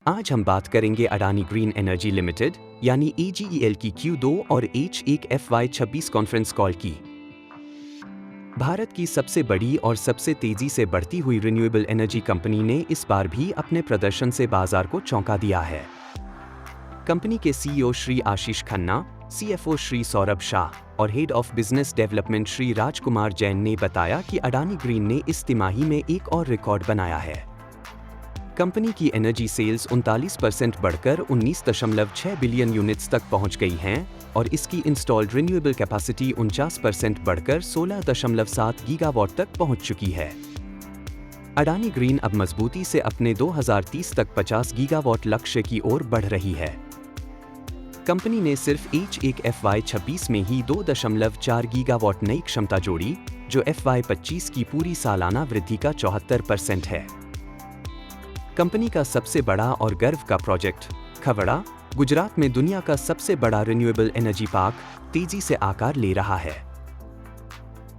आज हम बात करेंगे अडानी ग्रीन एनर्जी लिमिटेड यानी AGEL की Q2 और H1 FY26 कॉन्फ्रेंस कॉल की। भारत की सबसे बड़ी और सबसे तेजी से बढ़ती हुई रिन्यूएबल एनर्जी कंपनी ने इस बार भी अपने प्रदर्शन से बाजार को चौंका दिया है। कंपनी के CEO श्री आशीष खन्ना, CFO श्री सौरभ शाह और head of business development Shri Rajkumar Jain ने बताया कि अडानी ग्रीन ने इस तिमाही में एक और रिकॉर्ड बनाया है। कंपनी की एनर्जी सेल्स 39% बढ़कर 19.6 बिलियन यूनिट्स तक पहुंच गई हैं और इसकी इंस्टॉल्ड रिन्यूएबल कैपेसिटी 49% बढ़कर 16.7 गीगावाट तक पहुंच चुकी है। अडानी ग्रीन अब मजबूती से अपने 2030 तक 50 गीगावाट लक्ष्य की ओर बढ़ रही है। कंपनी ने सिर्फ H1 FY26 में ही 2.4 गीगावाट नई क्षमता जोड़ी, जो FY25 की पूरी सालाना वृद्धि का 74% है। कंपनी का सबसे बड़ा और गर्व का प्रोजेक्ट खवड़ा, गुजरात में दुनिया का सबसे बड़ा रिन्यूएबल एनर्जी पार्क, तेजी से आकार ले रहा है।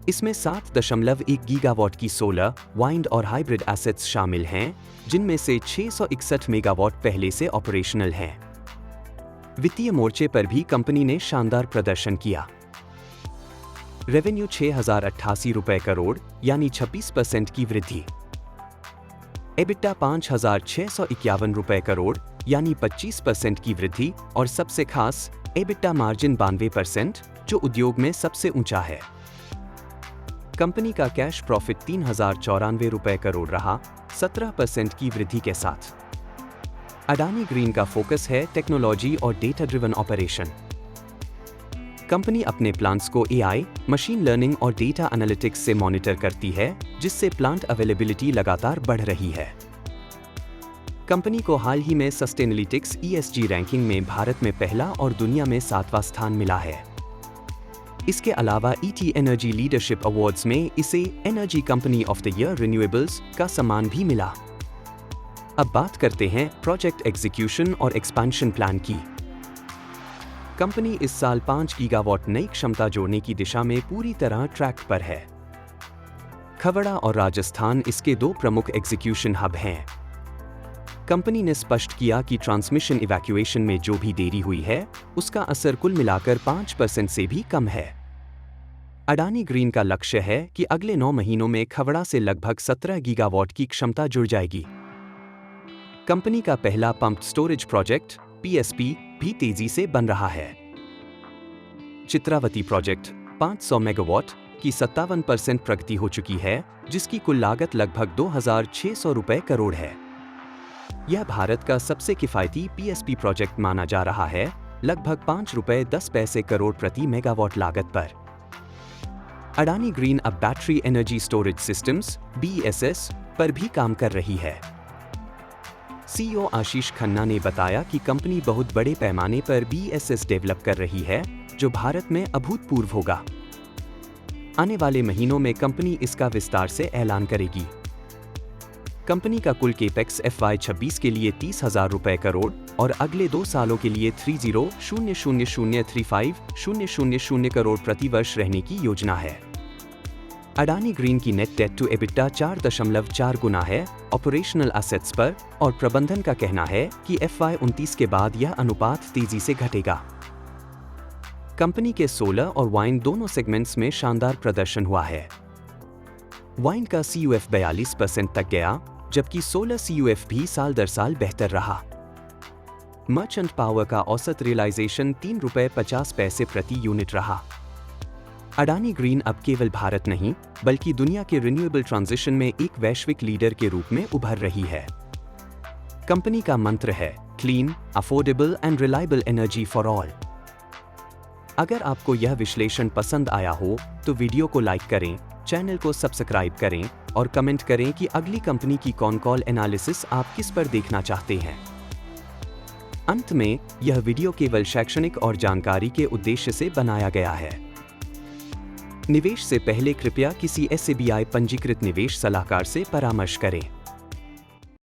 इसमें 7.1 गीगावाट की सोलर, वाइंड और हाइब्रिड एसेट्स शामिल हैं, जिनमें से 661 मेगावाट पहले से ऑपरेशनल हैं। वित्तीय मोर्चे पर भी कंपनी ने शानदार प्रदर्शन किया। रेवेन्यू 6,088 रुपए करोड़ यानी 26% की वृद्धि। EBITDA 5,651 रुपए करोड़ यानी 25% की वृद्धि और सबसे खास EBITDA मार्जिन 92%, जो उद्योग में सबसे ऊंचा है। कंपनी का कैश प्रॉफिट 3,094 रुपए करोड़ रहा, 17% की वृद्धि के साथ। अडानी ग्रीन का फोकस है टेक्नोलॉजी और डेटा ड्रिवन ऑपरेशन। कंपनी अपने प्लांट्स को AI, मशीन लर्निंग और डेटा एनालिटिक्स से मॉनिटर करती है, जिससे प्लांट अवेलेबिलिटी लगातार बढ़ रही है। कंपनी को हाल ही में सस्टेनालिटिक्स ESG रैंकिंग में भारत में पहला और दुनिया में 7वां स्थान मिला है। इसके अलावा ET एनर्जी लीडरशिप अवार्ड्स में इसे energy company of the year renewables का सम्मान भी मिला। अब बात करते हैं प्रोजेक्ट एग्जीक्यूशन और एक्सपेंशन प्लान की। कंपनी इस साल 5 गीगावाट नई क्षमता जोड़ने की दिशा में पूरी तरह ट्रैक पर है। खवड़ा और राजस्थान इसके 2 प्रमुख एग्जीक्यूशन हब हैं। कंपनी ने स्पष्ट किया कि ट्रांसमिशन इवैक्यूएशन में जो भी देरी हुई है, उसका असर कुल मिलाकर 5% से भी कम है। अडानी ग्रीन का लक्ष्य है कि अगले 9 महीनों में खवड़ा से लगभग 17 गीगावाट की क्षमता जुड़ जाएगी। कंपनी का पहला पंप्ड स्टोरेज प्रोजेक्ट PSP भी तेजी से बन रहा है। चित्रावती प्रोजेक्ट 500 मेगावाट की 57% प्रगति हो चुकी है, जिसकी कुल लागत लगभग 2,600 रुपए करोड़ है। यह भारत का सबसे किफायती PSP प्रोजेक्ट माना जा रहा है, लगभग 5 रुपए 10 पैसे करोड़ प्रति मेगावाट लागत पर। अडानी ग्रीन अब battery energy storage systems BESS पर भी काम कर रही है। CEO आशीष खन्ना ने बताया कि कंपनी बहुत बड़े पैमाने पर BESS डेवलप कर रही है, जो भारत में अभूतपूर्व होगा। आने वाले महीनों में कंपनी इसका विस्तार से ऐलान करेगी। कंपनी का कुल केपेक्स FY26 के लिए 30,000 रुपए करोड़ और अगले 2 सालों के लिए 30,00035,000 करोड़ प्रति वर्ष रहने की योजना है। अडानी ग्रीन की नेट डेट टू EBITDA 4.4 गुना है ऑपरेशनल एसेट्स पर, और प्रबंधन का कहना है कि FY29 के बाद यह अनुपात तेजी से घटेगा। कंपनी के सोलर और वाइन दोनों सेगमेंट्स में शानदार प्रदर्शन हुआ है। वाइन का CUF 42% तक गया, जबकि सोलर CUF भी साल दर साल बेहतर रहा। मर्चेंट पावर का औसत रियलाइजेशन 3 रुपए 50 पैसे प्रति यूनिट रहा। अडानी ग्रीन अब केवल भारत नहीं, बल्कि दुनिया के रिन्यूएबल ट्रांजिशन में एक वैश्विक लीडर के रूप में उभर रही है। कंपनी का मंत्र है clean, affordable and reliable energy for all. अगर आपको यह विश्लेषण पसंद आया हो तो वीडियो को लाइक करें, चैनल को सब्सक्राइब करें और कमेंट करें कि अगली कंपनी की कॉल एनालिसिस आप किस पर देखना चाहते हैं। अंत में, यह वीडियो केवल शैक्षणिक और जानकारी के उद्देश्य से बनाया गया है। निवेश से पहले कृपया किसी SBI पंजीकृत निवेश सलाहकार से परामर्श करें।